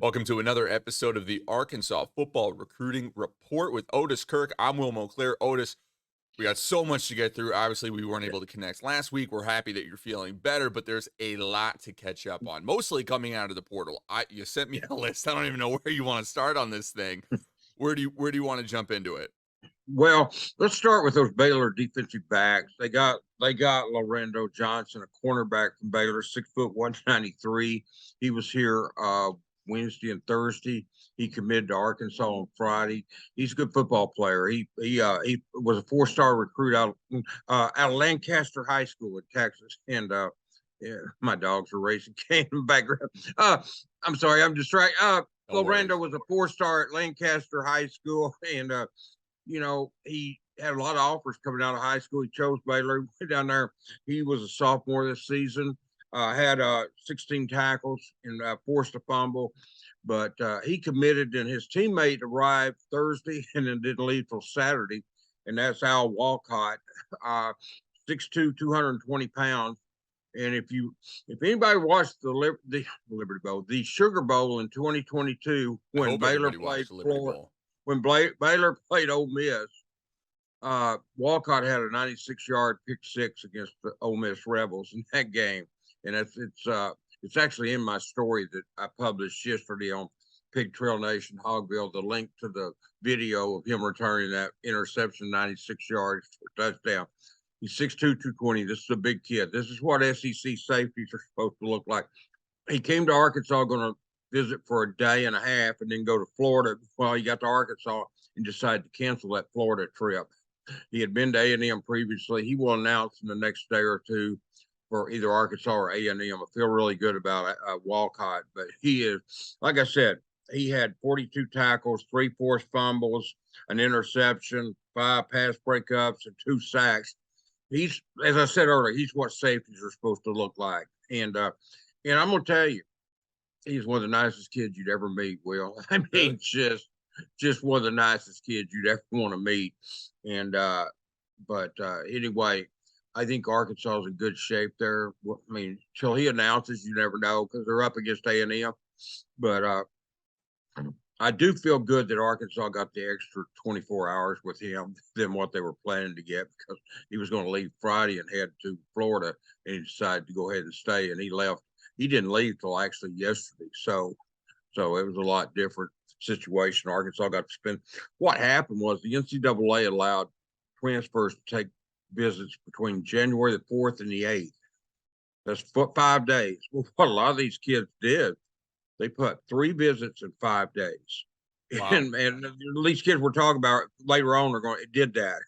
Welcome to another episode of the Arkansas Football Recruiting Report with Otis Kirk. I'm Will Monclair. Otis, we got so much to get through. Obviously, we weren't able to connect last week. We're happy that you're feeling better, but there's a lot to catch up on, mostly coming out of the portal. You sent me a list. I don't even know where you want to start on this thing. Where do you want to jump into it? Well, let's start with those Baylor defensive backs. They got Lorendo Johnson, a cornerback from Baylor, 6 foot 193. He was here Wednesday and Thursday. He committed to Arkansas on Friday. He's a good football player. He was a 4-star recruit out of Lancaster High School in Texas. And yeah, my dogs are racing came in the background. I'm sorry, I'm distracted. No Lorendo worries. was a 4-star at Lancaster High School, and he had a lot of offers coming out of high school. He chose Baylor. He went down there. He was a sophomore this season. Had 16 tackles and forced a fumble, but he committed, and his teammate arrived Thursday and then didn't leave till Saturday. And that's Al Walcott, 6'2", 220 pounds. And if anybody watched the Liberty Bowl, the Sugar Bowl in 2022, I when hope Baylor everybody played watched the Liberty Florida, Bowl. when Baylor played Ole Miss, Walcott had a 96-yard pick six against the Ole Miss Rebels in that game, and it's actually in my story that I published yesterday on Pig Trail Nation Hogville. The link to the video of him returning that interception, 96 yards for a touchdown. He's 6'2", 220. This is a big kid. This is what SEC safeties are supposed to look like. He came to Arkansas going to visit for a day and a half and then go to Florida. Well, he got to Arkansas and decided to cancel that Florida trip. He had been to A&M previously. He will announce in the next day or two for either Arkansas or A&M. I feel really good about Walcott, but he is, like I said, he had 42 tackles, 3 forced fumbles, an interception, 5 pass breakups, and 2 sacks. He's, as I said earlier, he's what safeties are supposed to look like. And I'm gonna tell you, he's one of the nicest kids you'd ever meet, Will. I Really? mean, just one of the nicest kids you'd ever want to meet. And but anyway, I think Arkansas is in good shape there. I mean, till he announces, you never know because they're up against A&M. But I do feel good that Arkansas got the extra 24 hours with him than what they were planning to get, because he was going to leave Friday and head to Florida, and he decided to go ahead and stay. And he left. He didn't leave till actually yesterday. So it was a lot different situation. Arkansas got to spend. What happened was the NCAA allowed transfers to take visits between January the 4th and the 8th. That's 5 days. Well, what a lot of these kids did, they put 3 visits in 5 days. Wow. And these kids we're talking about later on are going did that,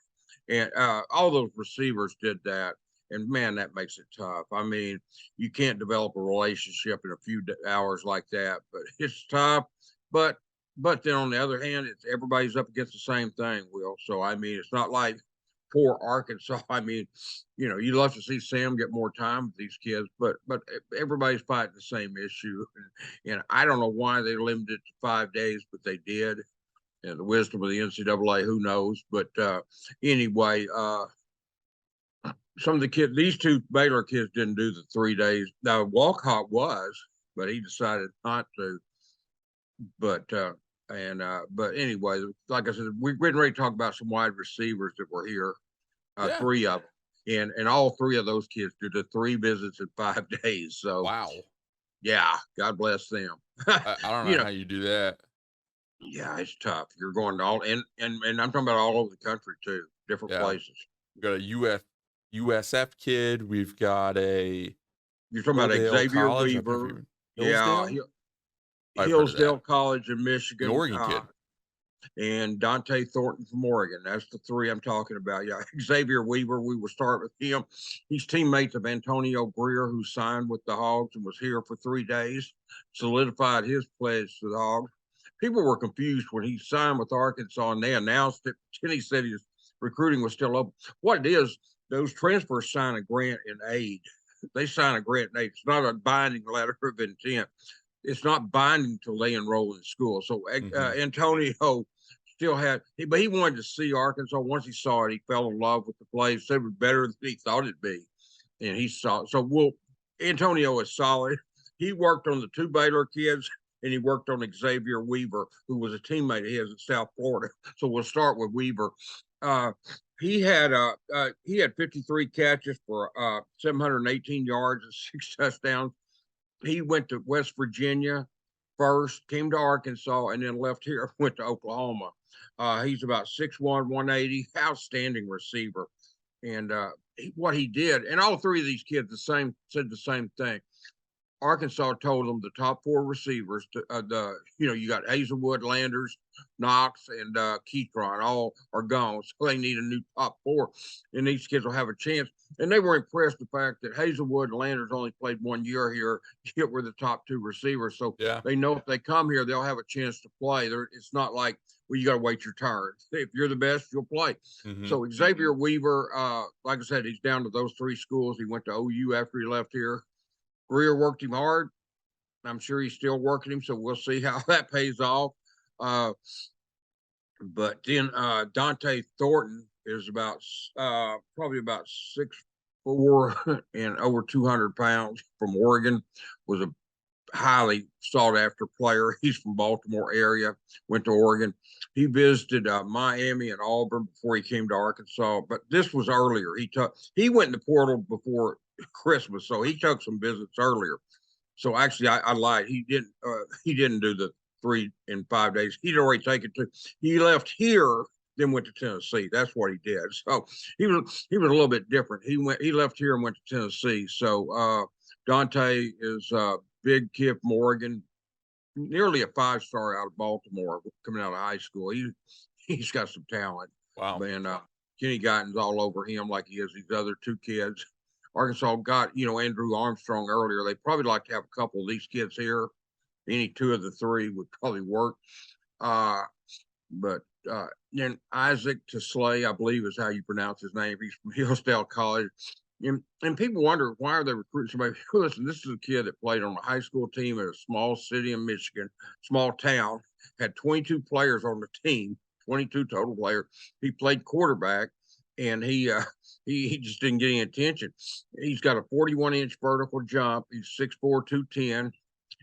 and all those receivers did that. And man, that makes it tough. I mean, you can't develop a relationship in a few hours like that, but it's tough. But then on the other hand, it's everybody's up against the same thing, Will. So I mean, it's not like poor Arkansas. I mean, you love to see Sam get more time with these kids, but everybody's fighting the same issue. And I don't know why they limited it to 5 days, but they did. And the wisdom of the NCAA, who knows? But anyway, some of the kids, these 2 Baylor kids didn't do the 3 days. Now Walcott was, but he decided not to. But but anyway, like I said, we're getting ready to talk about some wide receivers that were here, Yeah. 3 of them, and all 3 of those kids did the 3 visits in 5 days. So Wow. yeah, God bless them. I don't you know know, how you do that. yeah, it's tough. You're going to all and I'm talking about all over the country too, different Yeah. places. We got a USF kid. We've got a You're talking about Hildale Xavier College. I've never Weaver, even yeah, Hillsdale. I've heard of that. Hillsdale College in An Michigan, Oregon kid. and Dante Thornton from Oregon. That's the 3 I'm talking about. Yeah, Xavier Weaver, we will start with him. He's teammates of Antonio Greer, who signed with the Hogs and was here for 3 days, solidified his pledge to the Hogs. People were confused when he signed with Arkansas and they announced it. Kenny said his recruiting was still open. What it is, those transfers sign a grant in aid. They sign a grant in aid. It's not a binding letter of intent. It's not binding till they enroll in school. So Mhm. Antonio still but he wanted to see Arkansas. Once he saw it, he fell in love with the place. Said it was better than he thought it'd be, and he saw. So Antonio is solid. He worked on the 2 Baylor kids, and he worked on Xavier Weaver, who was a teammate of his in South Florida. So we'll start with Weaver. He had 53 catches for 718 yards and 6 touchdowns. He went to West Virginia first, came to Arkansas, and then left here, went to Oklahoma. He's about 6'1", 180, outstanding receiver. And what he did, and all three of these kids said the same thing. Arkansas told them the top 4 receivers, you got Hazelwood, Landers, Knox, and Keytron all are gone. So they need a new top 4, and these kids will have a chance. And they were impressed with the fact that Hazelwood and Landers only played 1 year here, yet were the top 2 receivers. So they know if they come here, they'll have a chance to play. It's not like, well, you got to wait your turn. If you're the best, you'll play. Mm-hmm. So Xavier Weaver, like I said, he's down to those 3 schools. He went to OU after he left here. Greer worked him hard. I'm sure he's still working him, so we'll see how that pays off. But then Dante Thornton is probably about 6'4" and over 200 pounds from Oregon, was a highly sought after player. He's from Baltimore area, went to Oregon. He visited Miami and Auburn before he came to Arkansas, but this was earlier. He went in the portal before Christmas, so he took some visits earlier. So actually, I lied. He didn't do the 3 in 5 days. He'd already taken 2. He left here, then went to Tennessee. That's what he did. So he was a little bit different. He left here and went to Tennessee. So Dante is a big kid from Oregon, nearly a 5-star out of Baltimore, coming out of high school. He's got some talent. Wow. And Kenny Guyton's all over him like he is these other 2 kids. Arkansas got, Andrew Armstrong earlier. They probably like to have a couple of these kids here. Any 2 of the 3 would probably work. But then Isaac Taslay, I believe is how you pronounce his name. He's from Hillsdale College. And people wonder, why are they recruiting somebody? Listen, this is a kid that played on a high school team at a small city in Michigan, small town, had 22 players on the team, 22 total players. He played quarterback, and he just didn't get any attention. He's got a 41-inch vertical jump. He's 6'4", 210,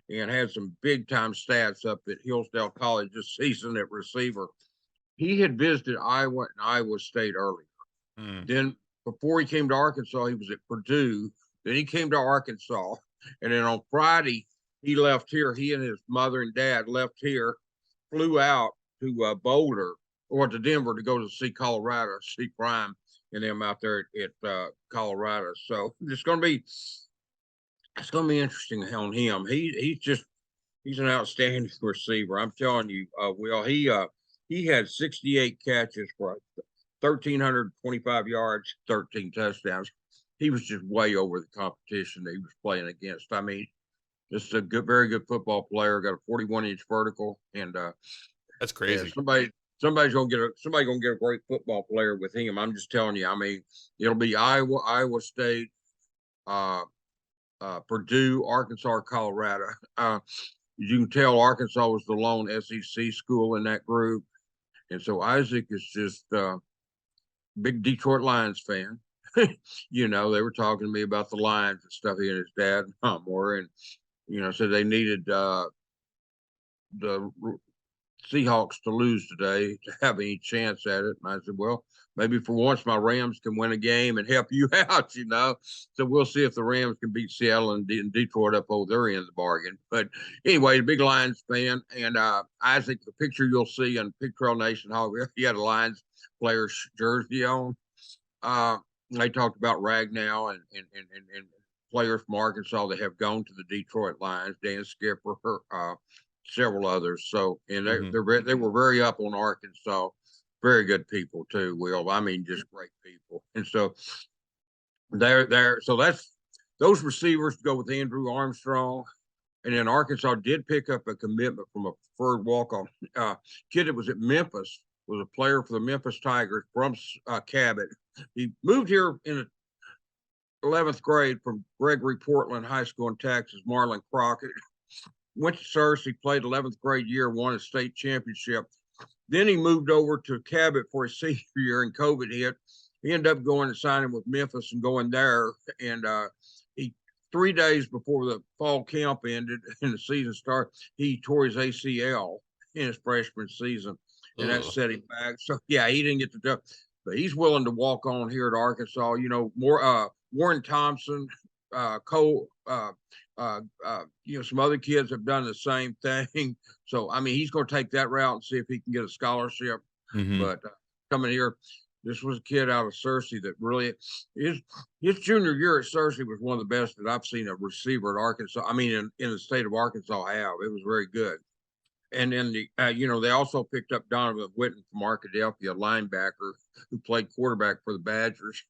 and had some big-time stats up at Hillsdale College this season at receiver. He had visited Iowa and Iowa State earlier. Then before he came to Arkansas, he was at Purdue. Then he came to Arkansas. And then on Friday, he left here. He and his mother and dad left here, flew out to Boulder or to Denver to go to see Colorado, see Prime and them out there at Colorado. So it's going to be interesting on him. He's an outstanding receiver. I'm telling you, Will, he had 68 catches for 1,325 yards, 13 touchdowns. He was just way over the competition that he was playing against. I mean, this is a very good football player. Got a 41-inch vertical, and that's crazy. Yeah, somebody's gonna get a great football player with him. I'm just telling you. I mean, it'll be Iowa State, Purdue, Arkansas, Colorado. You can tell Arkansas was the lone SEC school in that group, and so Isaac is just big Detroit Lions fan. They were talking to me about the Lions and stuff. He and his dad, more, and said they needed the Seahawks to lose today to have any chance at it. And I said, well, maybe for once my Rams can win a game and help you out, So we'll see if the Rams can beat Seattle and Detroit up over their end of the bargain. But anyway, a big Lions fan. And Isaac, the picture you'll see on Pig Trail Nation Hall, he had a Lions player's jersey on. They talked about Ragnow and players from Arkansas that have gone to the Detroit Lions, Dan Skipper, several others. So, and they were very up on Arkansas. Very good people too, Will. I mean, just great people. And so so that's those receivers go with Andrew Armstrong. And then Arkansas did pick up a commitment from a preferred walk-on kid that was at Memphis, was a player for the Memphis Tigers from Cabot. He moved here in the 11th grade from Gregory Portland High School in Texas, Marlon Crockett. Went to Cersei, played 11th grade year, won a state championship. Then he moved over to Cabot for his senior year, and COVID hit. He ended up going and signing with Memphis and going there. And he 3 days before the fall camp ended and the season started, he tore his ACL in his freshman season, and that Ugh. set him back. So yeah, he didn't get to do, but he's willing to walk on here at Arkansas. More Warren Thompson, Cole, some other kids have done the same thing. So I mean, he's going to take that route and see if he can get a scholarship. Mm-hmm. But coming here, this was a kid out of Searcy that really his junior year at Searcy was one of the best that I've seen a receiver at Arkansas. I mean, in the state of Arkansas, have it was very good. And then they also picked up Donovan Witten from Arkadelphia, a linebacker who played quarterback for the Badgers,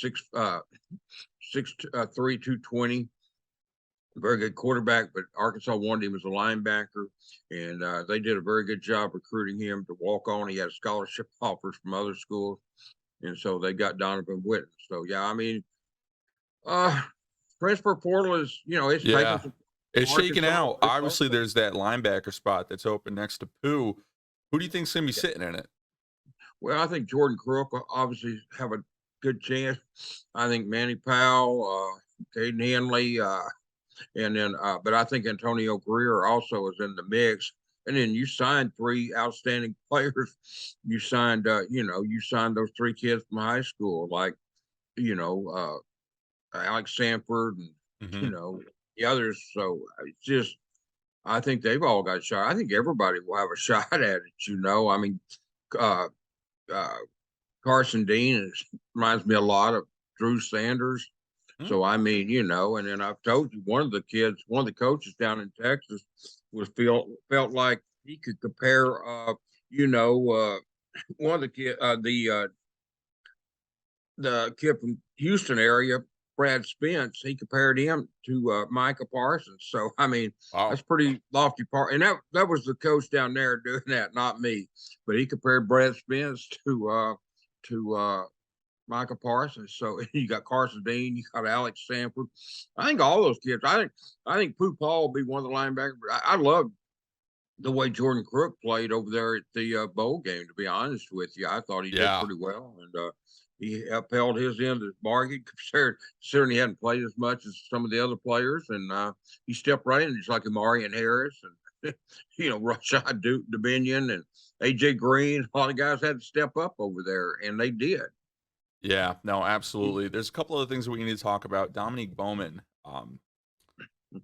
6'3", 220. Very good quarterback, but Arkansas wanted him as a linebacker, and they did a very good job recruiting him to walk on. He had scholarship offers from other schools, and so they got Donovan Witten. So yeah, I mean, transfer portal is it's taking Yeah. some It's shaking Arkansas. out. Obviously, there's that linebacker spot that's open next to Pooh. Who do you think's going to be sitting in it? Well, I think Jordan Crook will obviously have a good chance. I think Manny Powell, Caden Henley, and then but I think Antonio Greer also is in the mix. And then you signed 3 outstanding players. You signed those 3 kids from high school, like Alex Sanford and Mm-hmm. the others. So it's just I think they've all got a shot. I think everybody will have a shot at it. I mean, uh, uh, Carson Dean reminds me a lot of Drew Sanders. Mm. So I mean, and then I've told you one of the coaches down in Texas felt like he could compare, one of the kid, the kid from Houston area, Brad Spence. He compared him to Micah Parsons. So I mean, Wow. that's pretty lofty part. And that was the coach down there doing that, not me. But he compared Brad Spence to Micah Parsons. So you got Carson Dean, you got Alex Sanford. I think all those kids. I think Pooh Paul will be one of the linebackers. I love the way Jordan Crook played over there at the bowl game. To be honest with you, I thought he did Yeah. pretty well, and he upheld his end of the bargain. Considering he hadn't played as much as some of the other players, and he stepped right in, just like Amarian Harris and Rashad Dominion and AJ Green. A lot of guys had to step up over there, and they did. Yeah. No, absolutely. There's a couple other things that we need to talk about. Dominique Bowman. Yeah, he's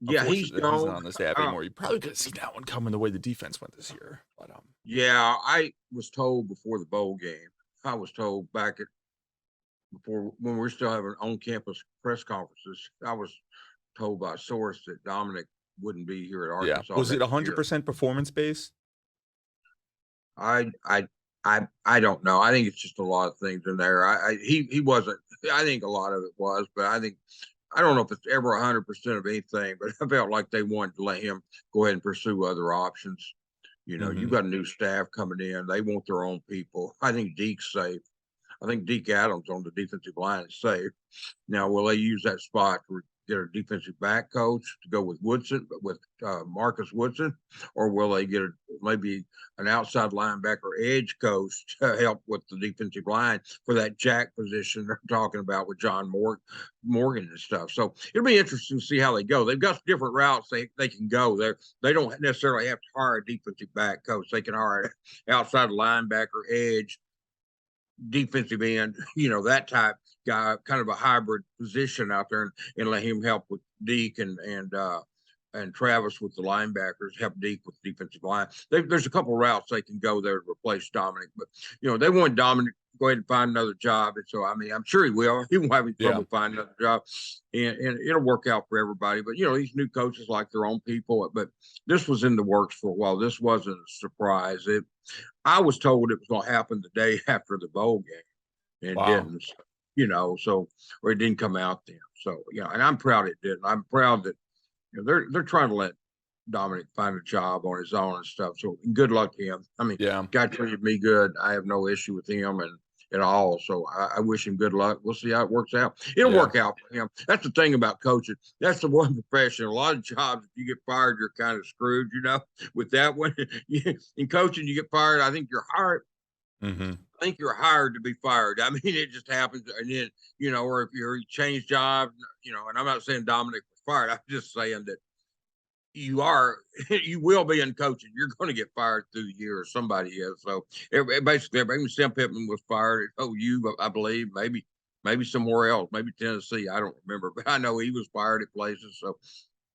Unfortunately, he's not gone. on the staff anymore. You probably could have seen that one coming the way the defense went this year. But Yeah, I was told before the bowl game. I was told back at before when we were still having on-campus press conferences. I was told by a source that Dominic wouldn't be here at yeah. Arkansas Was it next year. 100% performance based? I I I don't know. I think it's just a lot of things in there. He wasn't. I think a lot of it was, but I don't know if it's ever 100% of anything. But I felt like they wanted to let him go ahead and pursue other options. You've Mm-hmm. got a new staff coming in. They want their own people. I think Deke's safe. I think Deke Adams on the defensive line is safe. Now, will they use that spot to get a defensive back coach to go with Woodson, with Marcus Woodson, or will they get maybe an outside linebacker edge coach to help with the defensive line for that jack position they're talking about with John Morgan and stuff? So it'll be interesting to see how they go. They've got different routes they can go. They don't necessarily have to hire a defensive back coach. They can hire an outside linebacker, edge, defensive end, that type guy, kind of a hybrid position out there, and let him help with Deke and Travis with the linebackers, help Deke with the defensive line. There's a couple routes they can go there to replace Dominic, but they want Dominic to go ahead and find another job, and so I mean I'm sure he will. He won't have any trouble finding another job, and it'll work out for everybody. But these new coaches like their own people, but this was in the works for a while. This wasn't a surprise. I was told it was going to happen the day after the bowl game, and it Wow. didn't. Or it didn't come out then. So and I'm proud it didn't. I'm proud that they're trying to let Dominic find a job on his own and stuff. So good luck to him. I mean, Yeah. guy treated me good. I have no issue with him and at all. So I wish him good luck. We'll see how it works out. It'll Yeah. work out for him. That's the thing about coaching. That's the one profession. A lot of jobs, if you get fired, you're kind of screwed. With that one, in coaching, you get fired. I think you're hired. Mm-hmm. think you're hired to be fired. I mean, it just happens, and then or if you change jobs, And I'm not saying Dominic was fired. I'm just saying that you will be in coaching. You're going to get fired through the year, or somebody is. So basically, even Sam Pittman was fired at OU, I believe, maybe somewhere else, maybe Tennessee. I don't remember, but I know he was fired at places. So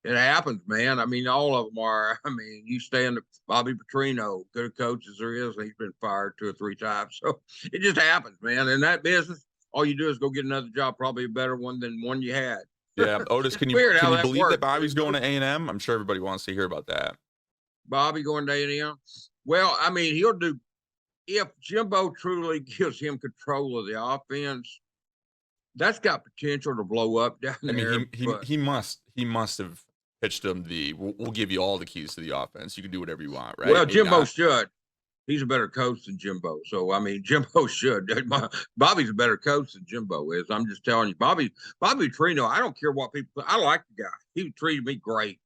it happens, man. I mean, all of them are. I mean, you stand Bobby Petrino, good coach as there is, he's been fired 2 or 3 times. So it just happens, man. In that business, all you do is go get another job, probably a better one than one you had. Yeah, Otis, can you Weird how that believe works. that Bobby's going to A&M? I'm sure everybody wants to hear about that. Bobby going to A&M? Well, I mean, he'll do if Jimbo truly gives him control of the offense. That's got potential to blow up down there. I mean, he must have pitched him we'll give you all the keys to the offense. You can do whatever you want, right? Well, Jimbo should. He's a better coach than Jimbo. So, I mean, Jimbo should. Bobby's a better coach than Jimbo is. I'm just telling you. Bobby Trino, I don't care what people – I like the guy. He treated me great.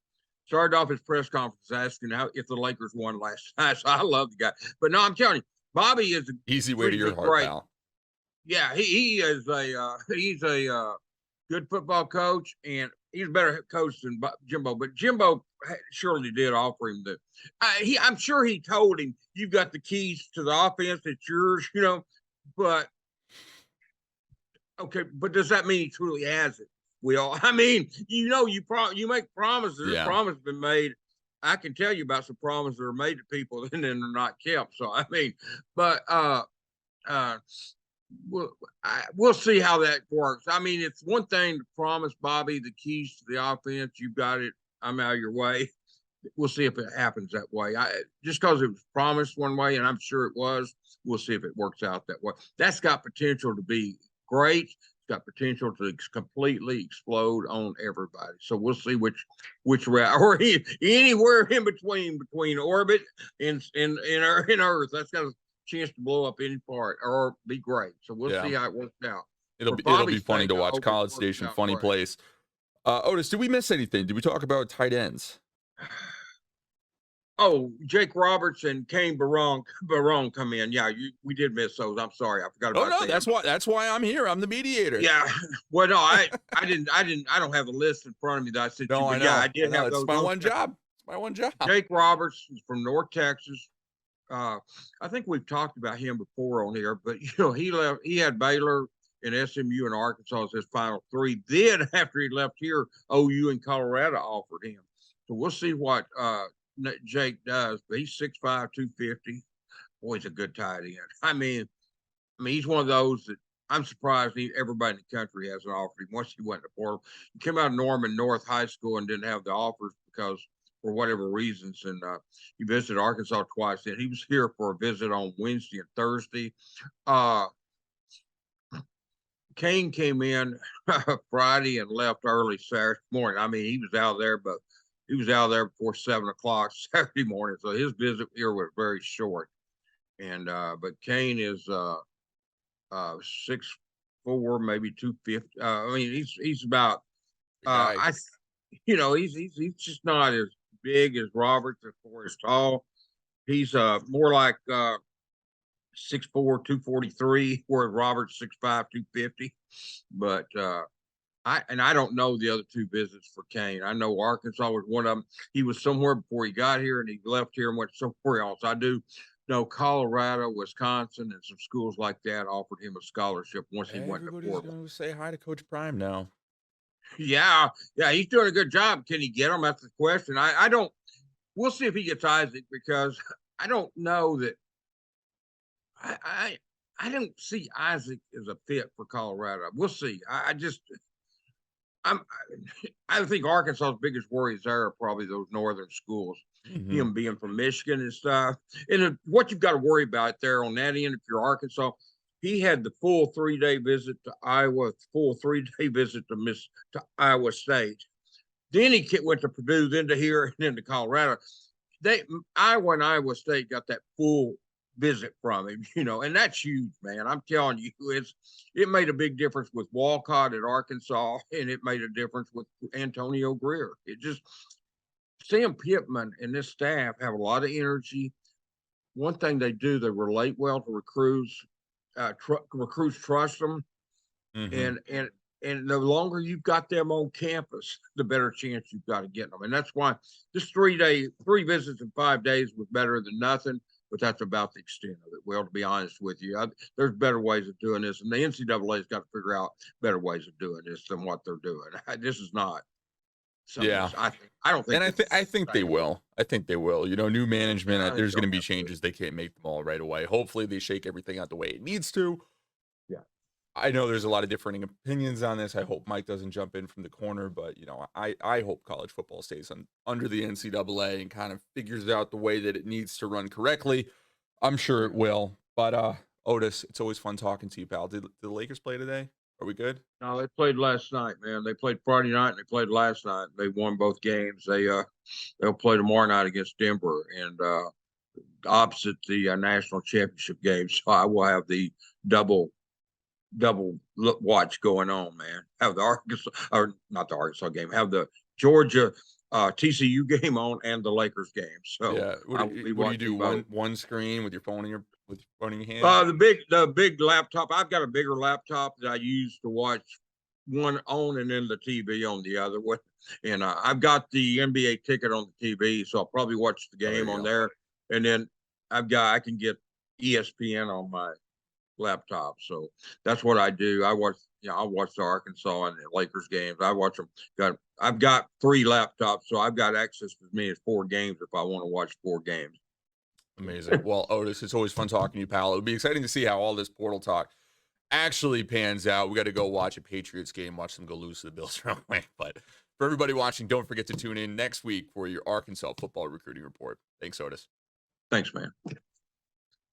Started off his press conference asking if the Lakers won last night. So, I love the guy. But, no, I'm telling you, Bobby is – easy way to your heart, pal. Yeah, he is he's a good football coach, and he's a better coach than Jimbo. But Jimbo surely did offer him I'm sure he told him, "You've got the keys to the offense. It's yours," But okay, but does that mean he truly has it? I mean, you make promises. Yeah. Promises been made. I can tell you about some promises that are made to people and then they're not kept. So I mean, but we'll see how that works. I mean, it's one thing to promise Bobby the keys to the offense. You've got it. I'm out of your way. We'll see if it happens that way. Just because it was promised one way, and I'm sure it was, we'll see if it works out that way. That's got potential to be great. It's got potential to completely explode on everybody. So we'll see which route, or anywhere in between orbit and Earth. That's got a chance to blow up any part or be great. So we'll see how it works out. It'll be funny to watch. College Station, funny place. Otis, did we miss anything? Did we talk about tight ends? Oh, Jake Roberts and Kane Barone come in. Yeah, we did miss those. I'm sorry, I forgot about that. No, that's why I'm here. I'm the mediator. Yeah. Well, no, I don't have a list in front of me that I said. No, I know. Yeah, I did have those. It's my one job. It's my one job. Jake Roberts is from North Texas. I think we've talked about him before on here, but he had Baylor and SMU and Arkansas as his final 3. Then after he left here, OU and Colorado offered him. So we'll see what Jake does. But he's 6'5", 250. Boy, he's a good tight end. I mean, he's one of those that I'm surprised everybody in the country hasn't offered him once he went to Portland. He came out of Norman North High School and didn't have the offers because for whatever reasons. And he visited Arkansas twice. And he was here for a visit on Wednesday and Thursday. Kane came in Friday and left early Saturday morning. I mean, he was out there before 7 o'clock Saturday morning. So his visit here was very short. And but Kane is 6'4", maybe 250. I mean, he's about he's just not as big as Roberts or as tall. He's more like 6'4", 243, whereas Roberts 6'5", 250. But I don't know the other 2 visits for Kane. I know Arkansas was one of them. He was somewhere before he got here, and he left here and went somewhere else. I do know Colorado, Wisconsin, and some schools like that offered him a scholarship once he went to Portland. Everybody's going to say hi to Coach Prime now. Yeah, he's doing a good job. Can he get him? That's the question. I don't. We'll see if he gets Isaac, because I don't know that. I don't see Isaac as a fit for Colorado. We'll see. I think Arkansas's biggest worries there are probably those northern schools. Mm-hmm. Him being from Michigan and stuff. And what you've got to worry about there on that end, if you're Arkansas, he had the full 3-day visit to Iowa, full 3-day visit to Iowa State. Then he went to Purdue, then to here, and then to Colorado. Iowa and Iowa State got that full visit from him, and that's huge, man. I'm telling you, it made a big difference with Walcott at Arkansas, and it made a difference with Antonio Greer. Sam Pittman and this staff have a lot of energy. One thing they do, they relate well to recruits. recruits trust them, Hmm. and the longer you've got them on campus, the better chance you've got of getting them. And that's why this 3 visits in 5 days was better than nothing. But that's about the extent of it. Well, to be honest with you, there's better ways of doing this, and the NCAA's got to figure out better ways of doing this than what they're doing. This is not something Yeah. that's. I don't think And this is I think they sustainable. will. I think they will. New management, I think there's they'll going to be have to. changes. They can't make them all right away. Hopefully, they shake everything out the way it needs to. Yeah. I know there's a lot of differing opinions on this. I hope Mike doesn't jump in from the corner, but I hope college football stays under the NCAA and kind of figures out the way that it needs to run correctly. I'm sure it will. But Otis, it's always fun talking to you, pal. Did the Lakers play today? Are we good? No, they played last night, man. They played Friday night and they played last night. They won both games. They'll play tomorrow night against Denver and opposite the national championship game. So I will have the double look watch going on, man. Have the Arkansas or not the Arkansas game. Have the Georgia TCU game on and the Lakers game. So Yeah. I will be What do you watching do? both. One screen with your phone in your hand? The big laptop. I've got a bigger laptop that I use to watch one on and then the TV on the other one. And I've got the NBA ticket on the TV, so I'll probably watch the Oh, there game you on go. there. And then I can get ESPN on my laptop. So that's what I do. I watch the Arkansas and the Lakers games. I watch them. I've got 3 laptops, so I've got access to as many as 4 games if I want to watch 4 games. Amazing. Well, Otis, it's always fun talking to you, pal. It'll be exciting to see how all this portal talk actually pans out. We got to go watch a Patriots game, watch them go lose to the Bills real quick. But for everybody watching, don't forget to tune in next week for your Arkansas football recruiting report. Thanks, Otis. Thanks, man.